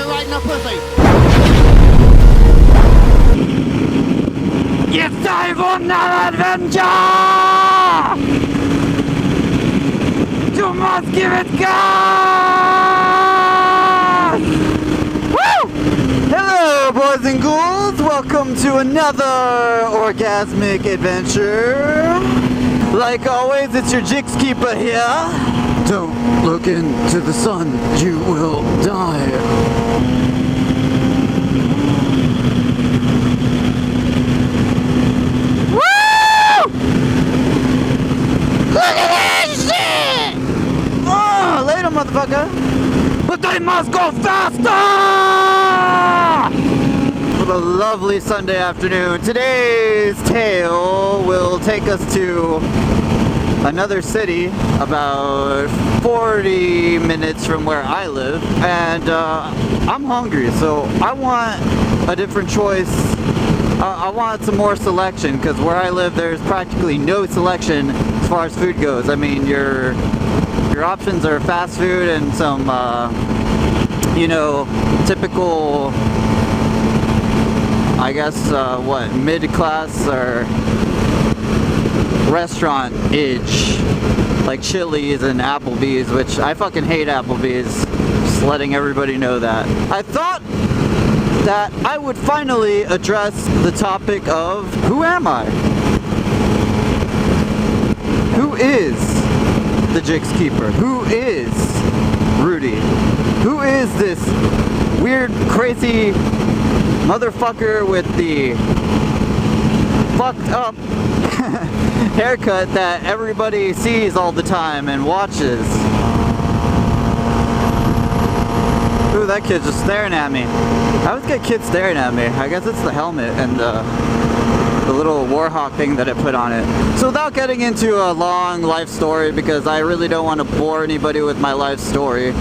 right in the pussy. It's time for another adventure! You must give it gas! Woo! Hello, boys and ghouls! Welcome to another orgasmic adventure. Like always, it's your Gixx keeper here. Don't look into the sun, you will die. Later, motherfucker! But they must go faster! What a lovely Sunday afternoon. Today's tale will take us to another city about 40 minutes from where I live. And I'm hungry, so I want a different choice. I want some more selection, because where I live there's practically no selection as far as food goes. I mean, your options are fast food and some, you know, typical, I guess, what, mid-class or restaurant-age, like Chili's and Applebee's, which I fucking hate Applebee's, just letting everybody know that. I thought that I would finally address the topic of who am I? Who is the Gixx keeper? Who is Rudy? Who is this weird, crazy motherfucker with the fucked up haircut that everybody sees all the time and watches? Ooh, that kid's just staring at me. I always get kids staring at me. I guess it's the helmet and the little warhawk thing that I put on it. So without getting into a long life story, because I really don't want to bore anybody with my life story,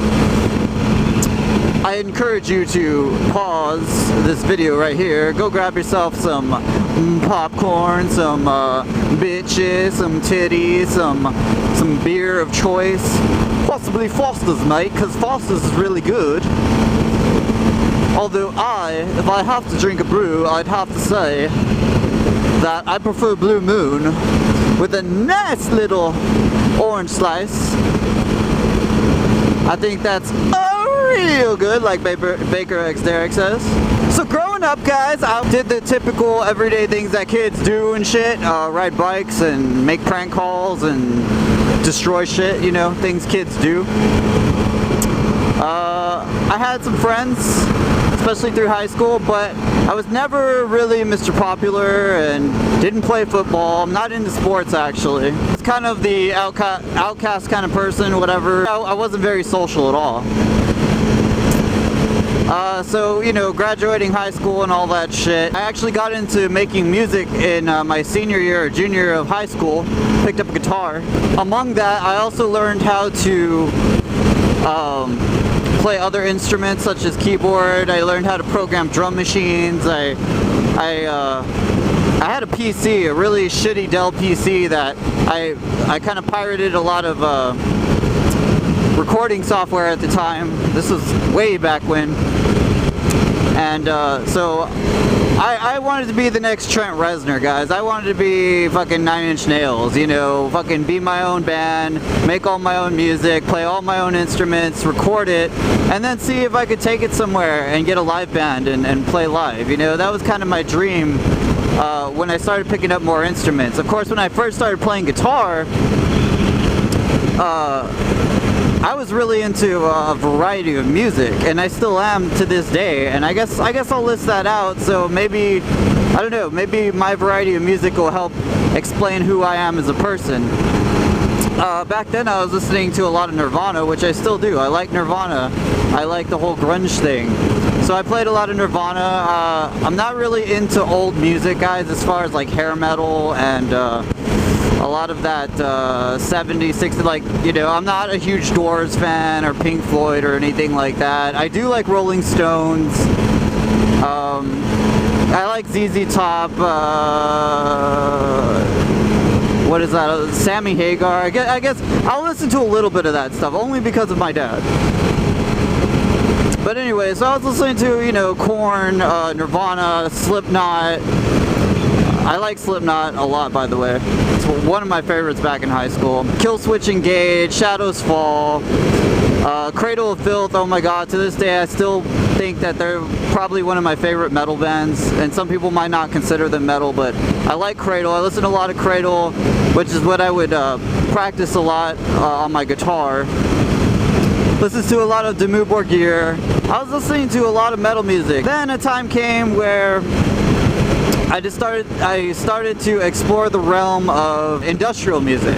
I encourage you to pause this video right here, go grab yourself some popcorn, some bitches, some titties, some beer of choice, possibly Foster's, mate, because Foster's is really good. Although if I have to drink a brew, I'd have to say that I prefer Blue Moon with a nice little orange slice. I think that's real good, like Baker X Derek says. So growing up, guys, I did the typical everyday things that kids do and shit. Ride bikes and make prank calls and destroy shit, you know, things kids do. I had some friends, especially through high school, but I was never really Mr. Popular and didn't play football. I'm not into sports, actually. It's kind of the outcast kind of person, whatever. I wasn't very social at all. So, you know, graduating high school and all that shit, I actually got into making music in my senior year or junior year of high school. Picked up a guitar. Among that, I also learned how to play other instruments such as keyboard. I learned how to program drum machines. I had a PC, a really shitty Dell PC that I kind of pirated a lot of recording software at the time. This was way back when. And so I wanted to be the next Trent Reznor, guys. I wanted to be fucking 9 Inch Nails, you know, fucking be my own band, make all my own music, play all my own instruments, record it, and then see if I could take it somewhere and get a live band and play live. You know, that was kind of my dream when I started picking up more instruments. Of course, when I first started playing guitar, I was really into a variety of music, and I still am to this day, and I guess I'll list that out, so maybe, I don't know, maybe my variety of music will help explain who I am as a person. Back then I was listening to a lot of Nirvana, which I still do. I like Nirvana. I like the whole grunge thing. So I played a lot of Nirvana. I'm not really into old music, guys, as far as like hair metal and a lot of that 70s, 60s, like, you know, I'm not a huge Doors fan or Pink Floyd or anything like that. I do like Rolling Stones. I like ZZ Top. What is that? Sammy Hagar. I guess I'll listen to a little bit of that stuff, only because of my dad. But anyway, so I was listening to, you know, Korn, Nirvana, Slipknot. I like Slipknot a lot, by the way. It's one of my favorites back in high school. Killswitch Engage, Shadows Fall, Cradle of Filth. Oh my god, to this day I still think that they're probably one of my favorite metal bands, and some people might not consider them metal, but I like Cradle. I listen to a lot of Cradle, which is what I would practice a lot on my guitar. Listens to a lot of dimmu, borgir. I was listening to a lot of metal music. Then a time came where I started to explore the realm of industrial music.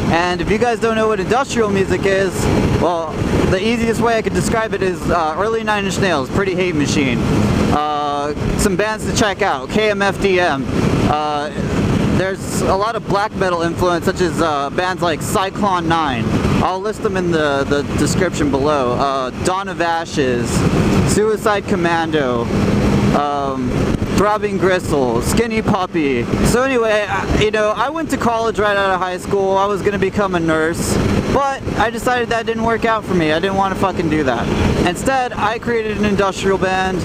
And if you guys don't know what industrial music is, well, the easiest way I could describe it is early 9 Inch Nails, Pretty Hate Machine. Some bands to check out, KMFDM. There's a lot of black metal influence, such as bands like Psyclon 9. I'll list them in the description below. Dawn of Ashes, Suicide Commando, Throbbing Gristle, Skinny Puppy. So anyway, you know, I went to college right out of high school. I was gonna become a nurse, but I decided that didn't work out for me. I didn't want to fucking do that. Instead, I created an industrial band,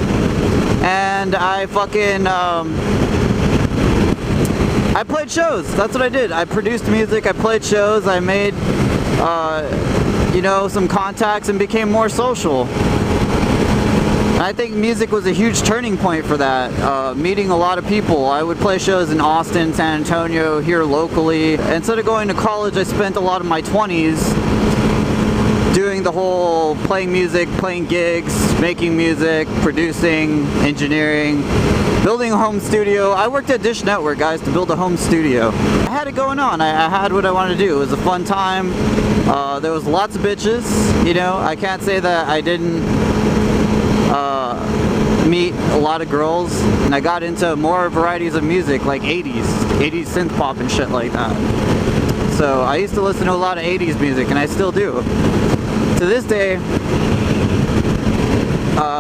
and I fucking I played shows. That's what I did. I produced music, I played shows, I made you know, some contacts and became more social. I think music was a huge turning point for that, meeting a lot of people. I would play shows in Austin, San Antonio, here locally. Instead of going to college, I spent a lot of my 20s doing the whole playing music, playing gigs, making music, producing, engineering, building a home studio. I worked at Dish Network, guys, to build a home studio. I had it going on. I had what I wanted to do. It was a fun time. There was lots of bitches, you know. I can't say that I didn't meet a lot of girls, and I got into more varieties of music, like 80s synth pop and shit like that. So I used to listen to a lot of 80s music, and I still do. To this day,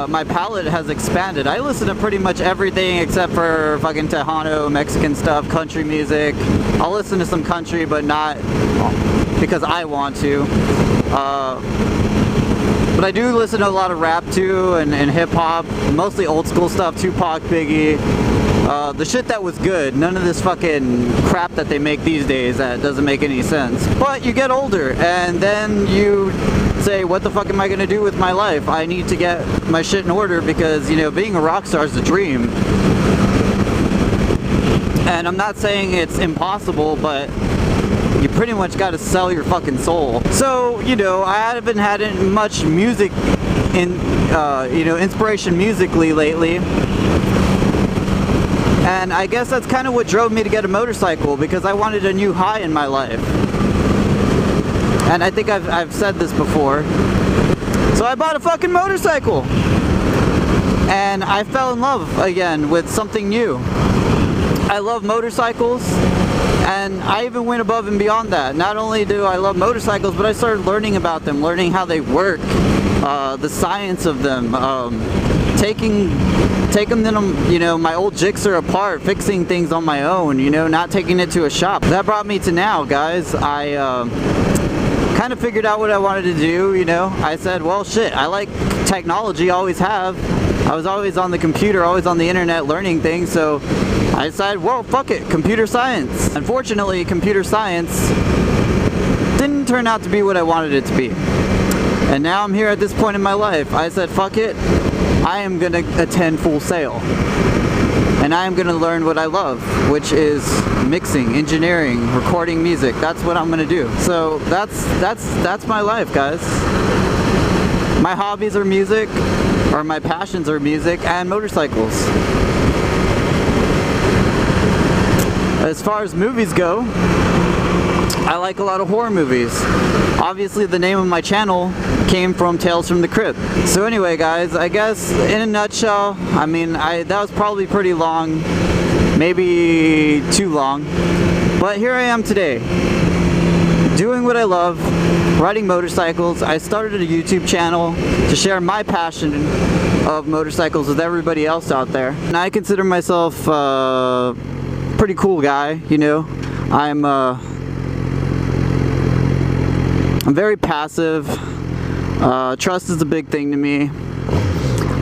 my palette has expanded. I listen to pretty much everything except for fucking Tejano, Mexican stuff, country music. I'll listen to some country, but not because I want to. But I do listen to a lot of rap too, and hip-hop, mostly old school stuff, Tupac, Biggie, the shit that was good, none of this fucking crap that they make these days that doesn't make any sense. But you get older, and then you say, what the fuck am I gonna do with my life? I need to get my shit in order because, you know, being a rock star is a dream. And I'm not saying it's impossible, but you pretty much got to sell your fucking soul. So, you know, I haven't had much music in, you know, inspiration musically lately. And I guess that's kind of what drove me to get a motorcycle, because I wanted a new high in my life. And I think I've said this before. So I bought a fucking motorcycle. And I fell in love again with something new. I love motorcycles. And I even went above and beyond that. Not only do I love motorcycles, but I started learning about them, learning how they work, the science of them, taking them, you know, my old Gixxer apart, fixing things on my own, you know, not taking it to a shop. That brought me to now, guys. I kind of figured out what I wanted to do, you know. I said, well, shit, I like technology, always have. I was always on the computer, always on the internet learning things, so I decided, well, fuck it, computer science. Unfortunately, computer science didn't turn out to be what I wanted it to be. And now I'm here at this point in my life. I said, fuck it, I am gonna attend Full Sail. And I am gonna learn what I love, which is mixing, engineering, recording music. That's what I'm gonna do. So that's my life, guys. My hobbies are music, or my passions are music and motorcycles. As far as movies go, I like a lot of horror movies. Obviously the name of my channel came from Tales from the Crypt. So anyway, guys, I guess in a nutshell, I mean, that was probably pretty long, maybe too long, but here I am today, doing what I love, riding motorcycles. I started a YouTube channel to share my passion of motorcycles with everybody else out there. And I consider myself a pretty cool guy, you know. I'm very passive. Trust is a big thing to me.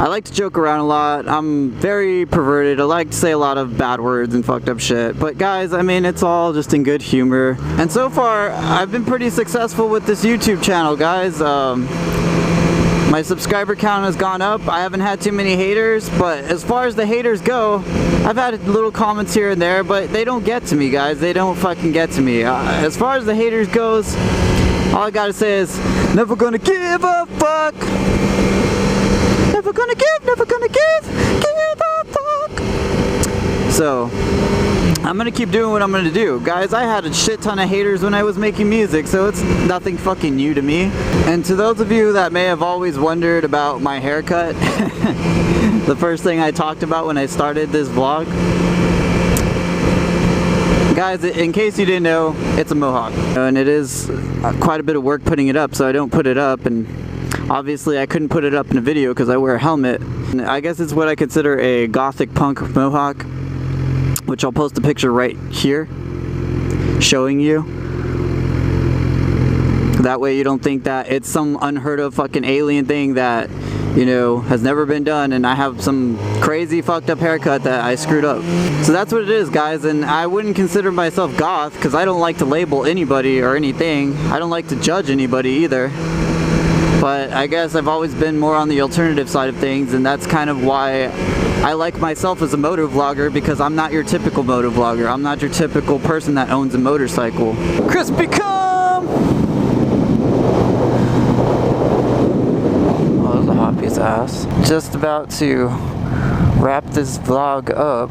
I like to joke around a lot. I'm very perverted. I like to say a lot of bad words and fucked up shit. But guys, I mean, it's all just in good humor. And so far, I've been pretty successful with this YouTube channel, guys. My subscriber count has gone up. I haven't had too many haters, but as far as the haters go, I've had little comments here and there, but they don't get to me, guys. They don't fucking get to me. As far as the haters goes, all I gotta say is, never gonna give a fuck. Never gonna give a fuck. So, I'm gonna keep doing what I'm gonna do. Guys, I had a shit ton of haters when I was making music, so it's nothing fucking new to me. And to those of you that may have always wondered about my haircut, the first thing I talked about when I started this vlog, guys, in case you didn't know, it's a mohawk. And it is quite a bit of work putting it up, so I don't put it up, and obviously I couldn't put it up in a video because I wear a helmet. And I guess it's what I consider a gothic punk mohawk, which I'll post a picture right here showing you. That way you don't think that it's some unheard of fucking alien thing that, you know, has never been done and I have some crazy fucked up haircut that I screwed up. So that's what it is, guys, and I wouldn't consider myself goth because I don't like to label anybody or anything. I don't like to judge anybody either. But I guess I've always been more on the alternative side of things, and that's kind of why I like myself as a motor vlogger, because I'm not your typical motor vlogger. I'm not your typical person that owns a motorcycle. Crispy come! Oh, there's a hot piece of ass. Just about to wrap this vlog up.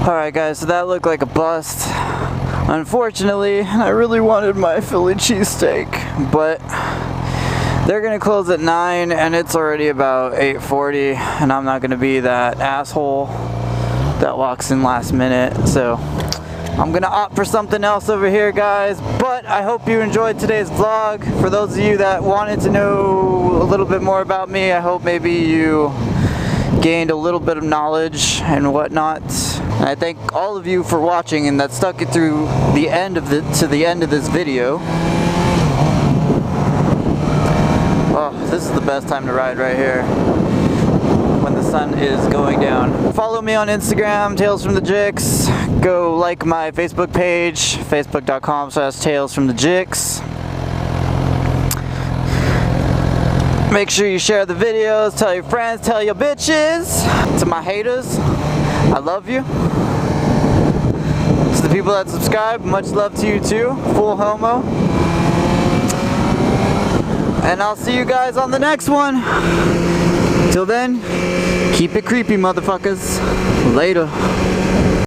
Alright guys, so that looked like a bust. Unfortunately, I really wanted my Philly cheesesteak, but they're gonna close at 9 and it's already about 8:40, and I'm not gonna be that asshole that walks in last minute, so I'm gonna opt for something else over here, guys. But I hope you enjoyed today's vlog. For those of you that wanted to know a little bit more about me, I hope maybe you gained a little bit of knowledge and whatnot. And I thank all of you for watching and that stuck it through the end of to the end of this video. Oh, this is the best time to ride right here, when the sun is going down. Follow me on Instagram, Tales from the Gixx. Go like my Facebook page, facebook.com/talesfromthegixx. Make sure you share the videos, tell your friends, tell your bitches. To my haters, I love you. To the people that subscribe, much love to you too. Full homo. And I'll see you guys on the next one. Till then, keep it creepy, motherfuckers. Later.